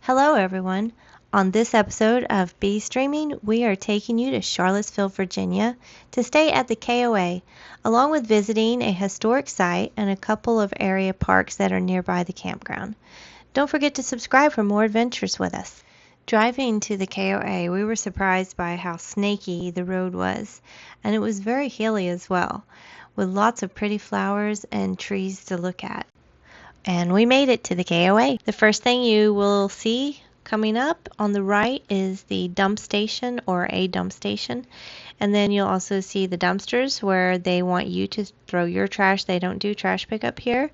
Hello everyone. On this episode of Bea-Streaming, we are taking you to Charlottesville, Virginia to stay at the KOA, along with visiting a historic site and a couple of area parks that are nearby the campground. Don't forget to subscribe for more adventures with us. Driving to the KOA, we were surprised by how snaky the road was, and it was very hilly as well, with lots of pretty flowers and trees to look at. And we made it to the KOA. The first thing you will see coming up on the right is the dump station, or a dump station. And then you'll also see the dumpsters where they want you to throw your trash. They don't do trash pickup here.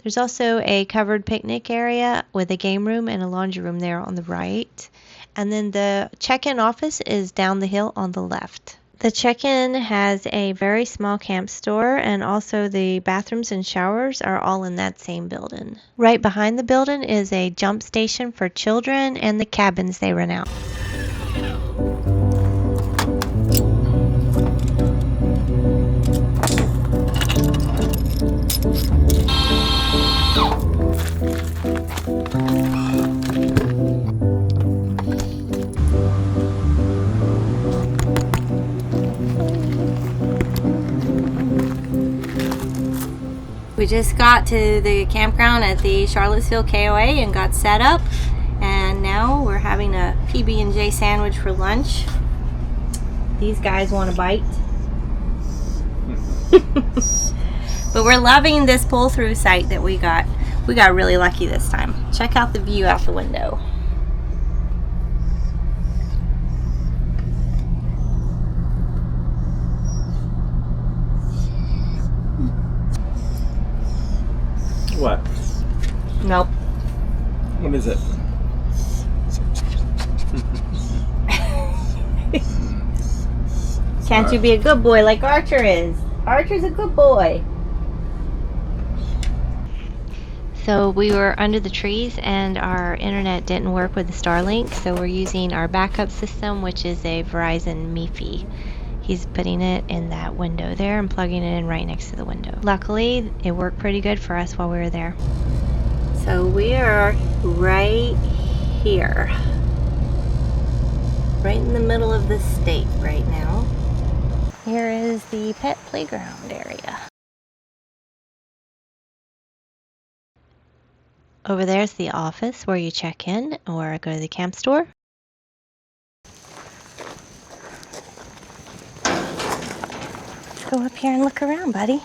There's also a covered picnic area with a game room and a laundry room there on the right. And then the check-in office is down the hill on the left. The check-in has a very small camp store, and also the bathrooms and showers are all in that same building. Right behind the building is a jump station for children and the cabins they rent out. We just got to the campground at the Charlottesville KOA and got set up, and now we're having a PB&J sandwich for lunch. These guys want a bite. But we're loving this pull-through site that we got. We got really lucky this time. Check out the view out the window. What? Nope. What is it? Can't you be a good boy like Archer is? Archer's a good boy. So we were under the trees and our internet didn't work with the Starlink, so we're using our backup system, which is a Verizon MiFi. He's putting it in that window there and plugging it in right next to the window. Luckily, it worked pretty good for us while we were there. So we are right here. Right in the middle of the state right now. Here is the pet playground area. Over there's the office where you check in or go to the camp store. Go up here and look around, buddy.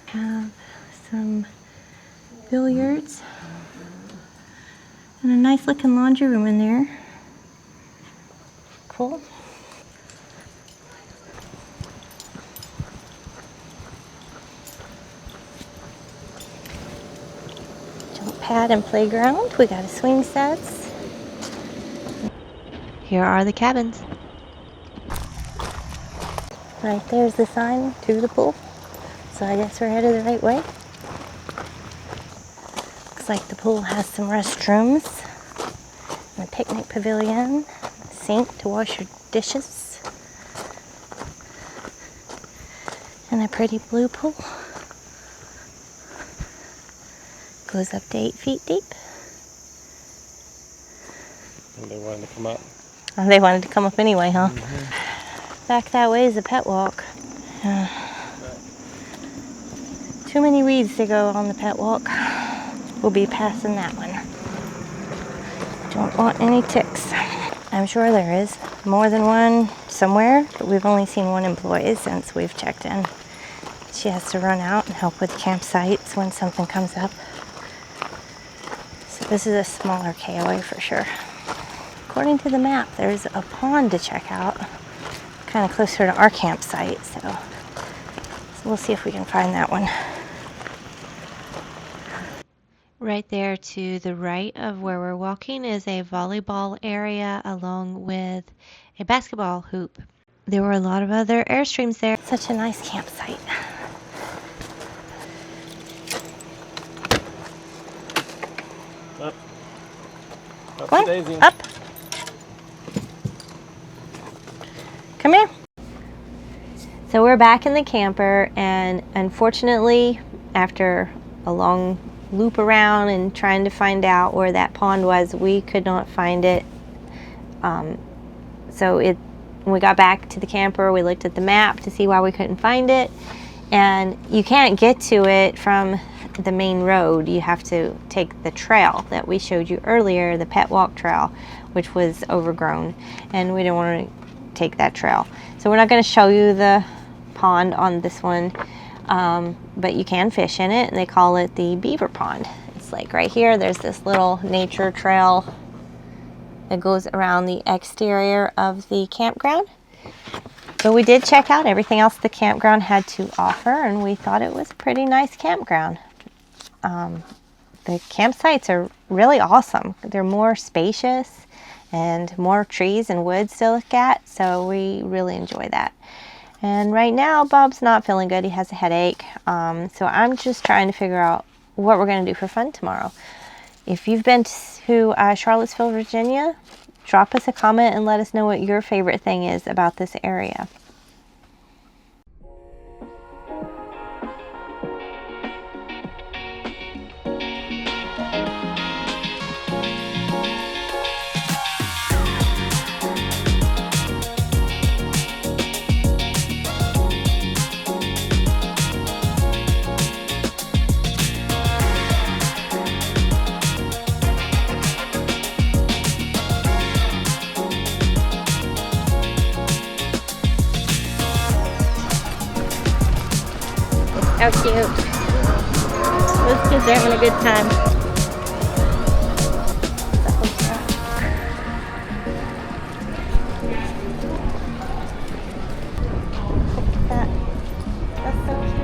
Have some billiards and a nice looking laundry room in there. Cool. Jump pad and playground. We got a swing sets. Here are the cabins. Right there's the sign to the pool. So I guess we're headed the right way. Looks like the pool has some restrooms, and a picnic pavilion, a sink to wash your dishes, and a pretty blue pool. Goes up to 8 feet deep. And they wanted to come up. Oh, they wanted to come up anyway, huh? Mm-hmm. Back that way is a pet walk. Too many weeds to go on the pet walk. We'll be passing that one. Don't want any ticks. I'm sure there is more than one somewhere, but we've only seen one employee since we've checked in. She has to run out and help with campsites when something comes up. So this is a smaller KOA for sure. According to the map, there's a pond to check out, kind of closer to our campsite, so we'll see if we can find that one. Right there to the right of where we're walking is a volleyball area along with a basketball hoop. There were a lot of other Airstreams there. Such a nice campsite. Up. Up What? Daisy. Up. Come here. So we're back in the camper, and unfortunately, after a long loop around and trying to find out where that pond was, we could not find it. So when we got back to the camper, we looked at the map to see why we couldn't find it, and you can't get to it from the main road. You have to take the trail that we showed you earlier, the pet walk trail, which was overgrown, and we didn't want to take that trail. So we're not going to show you the pond on this one, but you can fish in it, and they call it the beaver pond. It's like right here, there's this little nature trail that goes around the exterior of the campground. But we did check out everything else the campground had to offer, and we thought it was a pretty nice campground. The campsites are really awesome. They're more spacious and more trees and woods to look at, so we really enjoy that. And right now, Bob's not feeling good. He has a headache. So I'm just trying to figure out what we're going to do for fun tomorrow. If you've been to Charlottesville, Virginia, drop us a comment and let us know what your favorite thing is about this area. How cute. Those kids are having a good time. Look at that. That's so cute.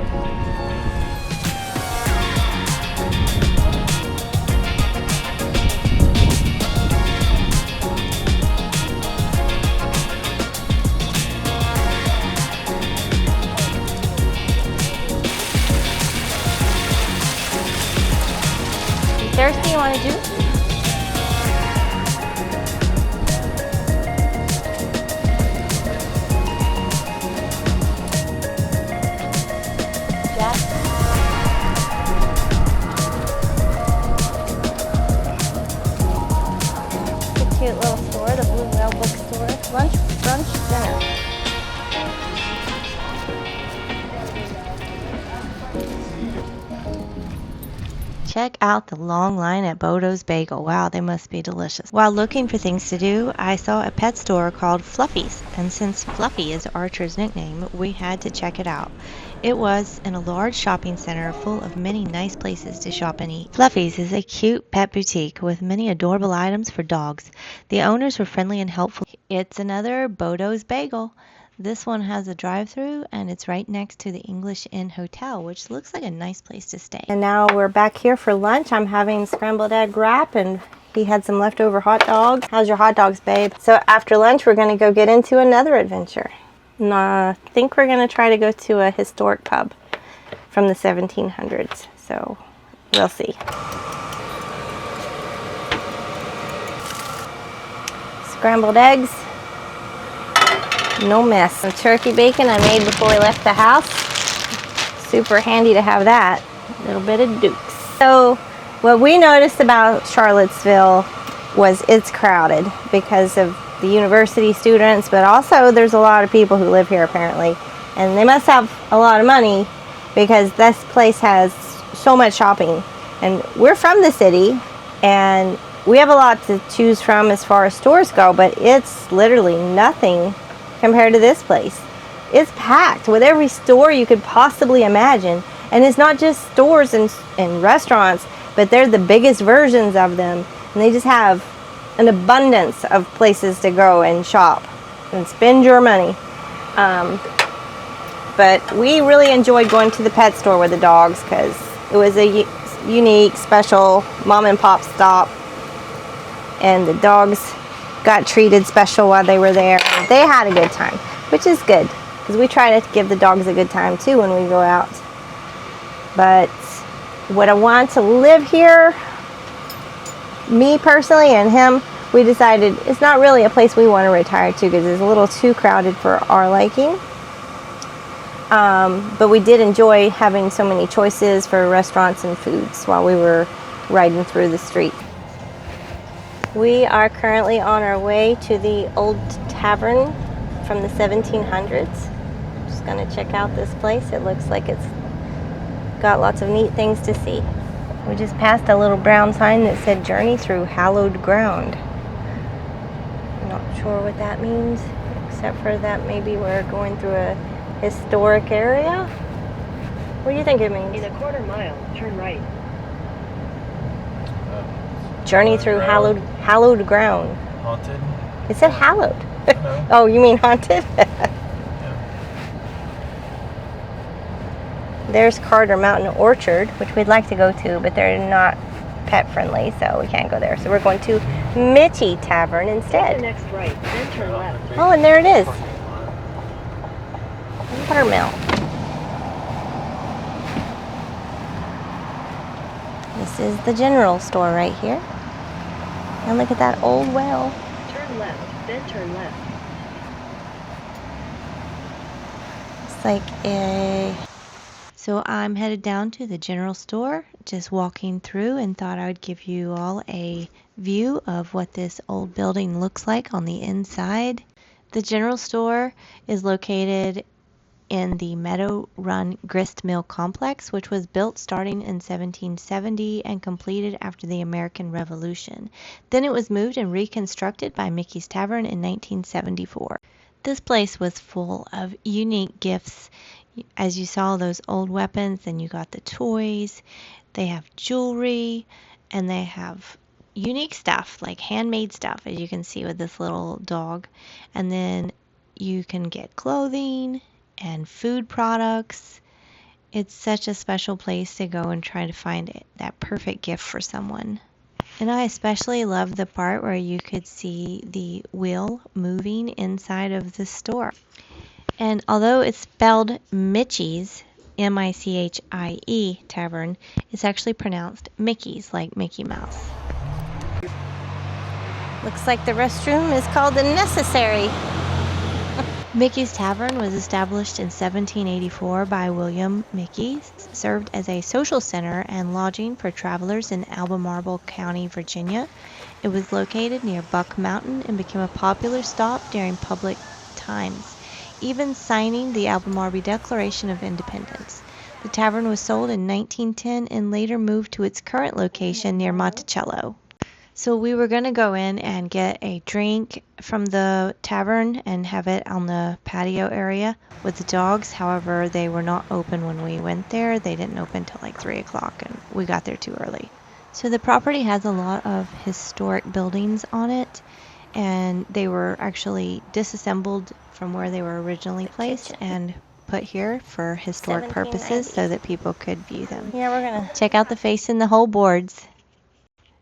Thirsty, you want a juice? Jack? It's a cute little store, the Blue Whale bookstore. Lunch, brunch, dinner. Check out the long line at Bodo's Bagel. Wow, they must be delicious. While looking for things to do, I saw a pet store called Fluffy's, and since Fluffy is Archer's nickname, we had to check it out. It was in a large shopping center full of many nice places to shop and eat. Fluffy's is a cute pet boutique with many adorable items for dogs. The owners were friendly and helpful. It's another Bodo's Bagel. This one has a drive-through, and it's right next to the English Inn Hotel, which looks like a nice place to stay. And now we're back here for lunch. I'm having scrambled egg wrap, and he had some leftover hot dogs. How's your hot dogs, babe? So after lunch, we're going to go get into another adventure. And I think we're going to try to go to a historic pub from the 1700s. So we'll see. Scrambled eggs. No mess. Some turkey bacon I made before we left the house. Super handy to have that. A little bit of Duke's. So what we noticed about Charlottesville was it's crowded because of the university students, but also there's a lot of people who live here apparently, and they must have a lot of money because this place has so much shopping. And we're from the city, and we have a lot to choose from as far as stores go, but it's literally nothing compared to this place. It's packed with every store you could possibly imagine, and it's not just stores and restaurants, but they're the biggest versions of them, and they just have an abundance of places to go and shop and spend your money. But we really enjoyed going to the pet store with the dogs because it was a unique, special mom and pop stop, and the dogs got treated special while they were there. They had a good time, which is good because we try to give the dogs a good time too when we go out. But would I want to live here? Me personally and him, we decided it's not really a place we want to retire to because it's a little too crowded for our liking. But we did enjoy having so many choices for restaurants and foods while we were riding through the street. We are currently on our way to the old tavern from the 1700s. Just gonna check out this place. It looks like it's got lots of neat things to see. We just passed a little brown sign that said "Journey Through Hallowed Ground." I'm not sure what that means, except for that maybe we're going through a historic area. What do you think it means? In a quarter mile, turn right. Journey through hallowed ground. Haunted? It said hallowed. No. Oh, you mean haunted? There's Carter Mountain Orchard, which we'd like to go to, but they're not pet friendly, so we can't go there. So we're going to Michie Tavern Take instead. the next right, then turn left. Oh, and there it is. Watermill. This is the general store right here. And look at that old well. Turn left, then turn left. It's like a... So I'm headed down to the general store, just walking through, and thought I would give you all a view of what this old building looks like on the inside. The general store is located in the Meadow Run Grist Mill Complex, which was built starting in 1770 and completed after the American Revolution. Then it was moved and reconstructed by Michie's Tavern in 1974. This place was full of unique gifts. As you saw those old weapons, then you got the toys. They have jewelry, and they have unique stuff, like handmade stuff, as you can see with this little dog. And then you can get clothing and food products. It's such a special place to go and try to find that perfect gift for someone. And I especially love the part where you could see the wheel moving inside of the store. And although it's spelled Michie's, M-I-C-H-I-E Tavern, it's actually pronounced Mickey's, like Mickey Mouse. Looks like the restroom is called the Necessary. Michie's Tavern was established in 1784 by William Michie, served as a social center and lodging for travelers in Albemarle County, Virginia. It was located near Buck Mountain and became a popular stop during public times, even signing the Albemarle Declaration of Independence. The tavern was sold in 1910 and later moved to its current location near Monticello. So we were going to go in and get a drink from the tavern and have it on the patio area with the dogs. However, they were not open when we went there. They didn't open till like 3 o'clock and we got there too early. So the property has a lot of historic buildings on it, and they were actually disassembled from where they were originally placed and put here for historic purposes so that people could view them. Yeah, we're going to check out the face in the whole boards.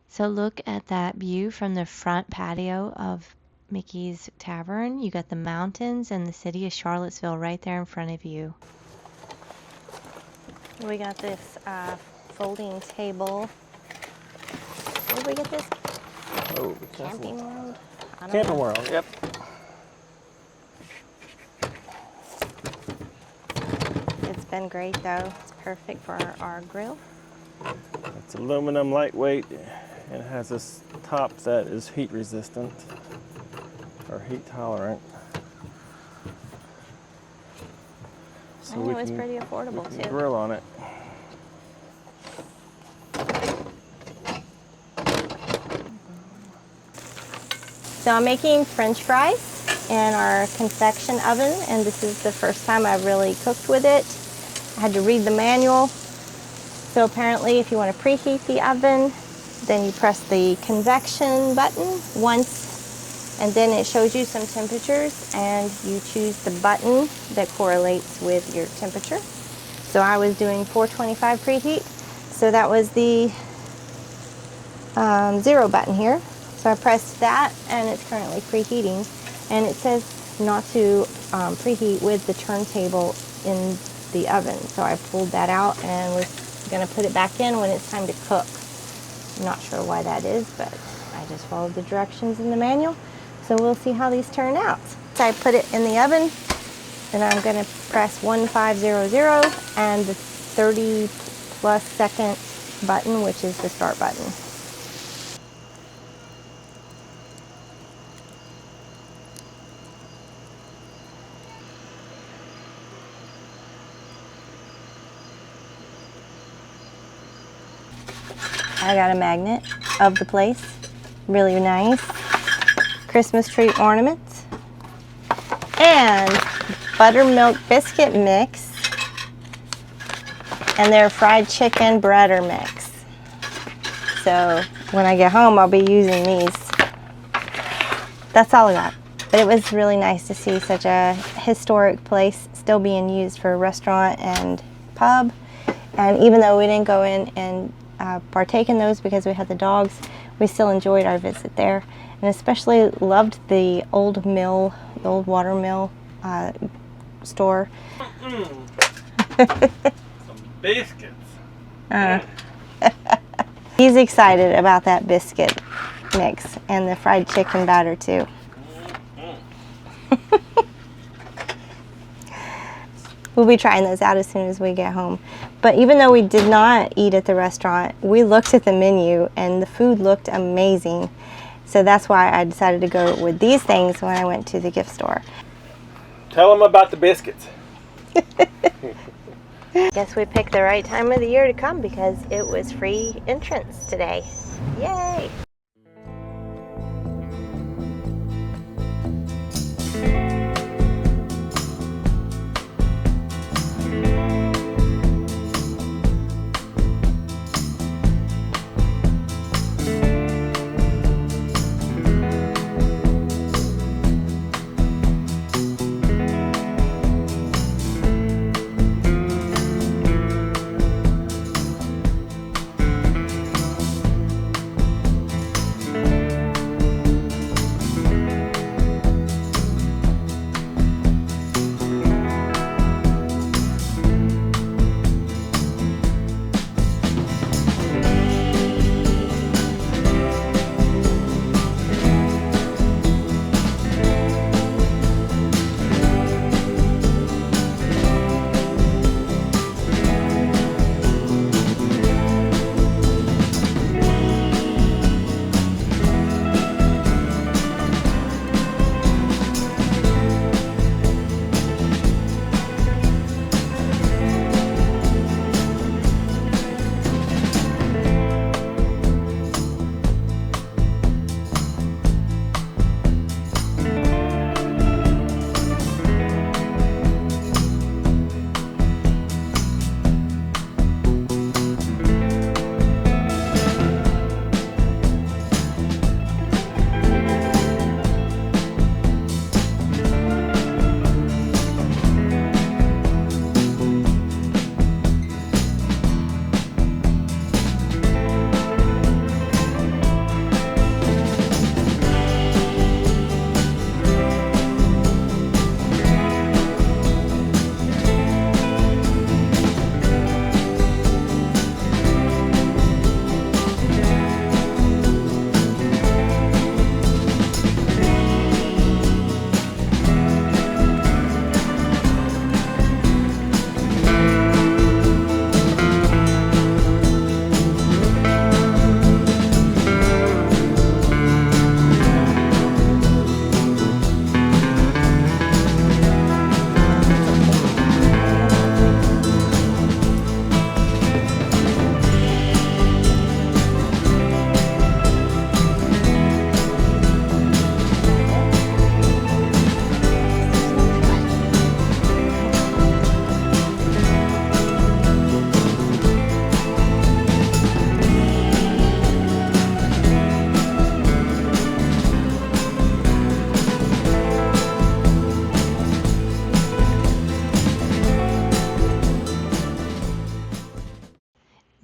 So look at that view from the front patio of Michie's Tavern. You got the mountains and the city of Charlottesville right there in front of you. We got this folding table. Where did we get this? Oh, Camping World? Camping World, yep. It's been great though. It's perfect for our grill. It's aluminum, lightweight, and it has this top that is heat resistant or heat tolerant. So I know it's pretty affordable too. Grill on it. So I'm making French fries in our convection oven, and this is the first time I've really cooked with it. I had to read the manual. So apparently if you want to preheat the oven, then you press the convection button once, and then it shows you some temperatures, and you choose the button that correlates with your temperature. So I was doing 425 preheat, so that was the 0 button here. So I pressed that, and it's currently preheating, and it says not to preheat with the turntable in the oven. So I pulled that out and was going to put it back in when it's time to cook. I'm not sure why that is, but I just followed the directions in the manual. So we'll see how these turn out. So I put it in the oven, Then I'm going to press 1500 and the 30+ second button, which is the start button. I got a magnet of the place, really nice. Christmas tree ornaments and buttermilk biscuit mix and their fried chicken breader mix. So when I get home, I'll be using these. That's all I got. But it was really nice to see such a historic place still being used for a restaurant and pub. And even though we didn't go in and partake in those because we had the dogs, we still enjoyed our visit there. And especially loved the old mill, the old water mill store. Some biscuits. He's excited about that biscuit mix and the fried chicken batter too. We'll be trying those out as soon as we get home. But even though we did not eat at the restaurant, we looked at the menu and the food looked amazing. So that's why I decided to go with these things when I went to the gift store. Tell them about the biscuits. Guess we picked the right time of the year to come because it was free entrance today. Yay!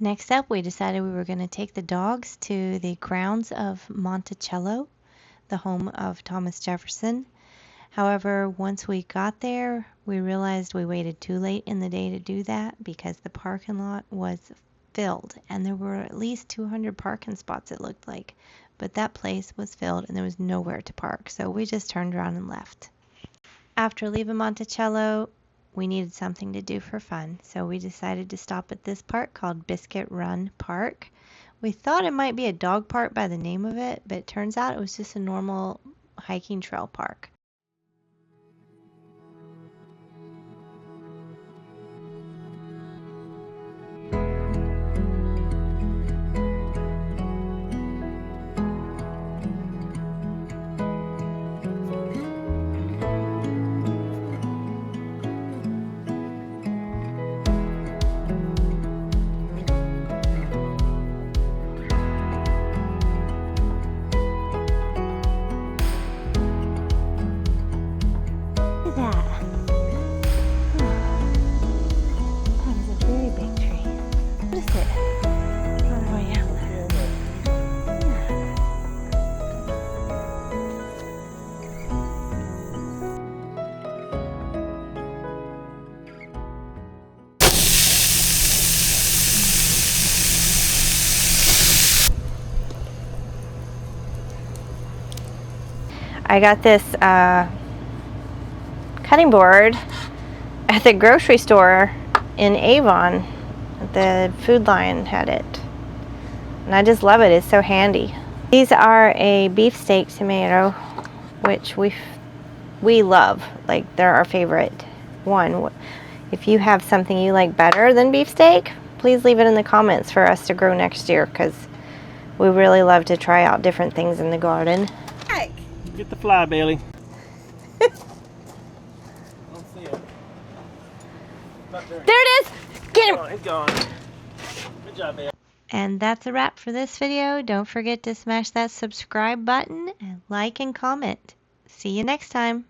Next up, we decided we were going to take the dogs to the grounds of Monticello, the home of Thomas Jefferson. However, once we got there, we realized we waited too late in the day to do that because the parking lot was filled, and there were at least 200 parking spots, it looked like. But that place was filled and there was nowhere to park, so we just turned around and left. After leaving Monticello, we needed something to do for fun, so we decided to stop at this park called Biscuit Run Park. We thought it might be a dog park by the name of it, but it turns out it was just a normal hiking trail park. I got this cutting board at the grocery store in Avon. The Food Lion had it. And I just love it. It's so handy. These are a beefsteak tomato, which we love. Like, they're our favorite one. If you have something you like better than beefsteak, please leave it in the comments for us to grow next year, because we really love to try out different things in the garden. Get the fly, Bailey. I don't see him. Not there. There it is! Get him! Oh, he's gone. Good job, Bailey. And that's a wrap for this video. Don't forget to smash that subscribe button and like and comment. See you next time.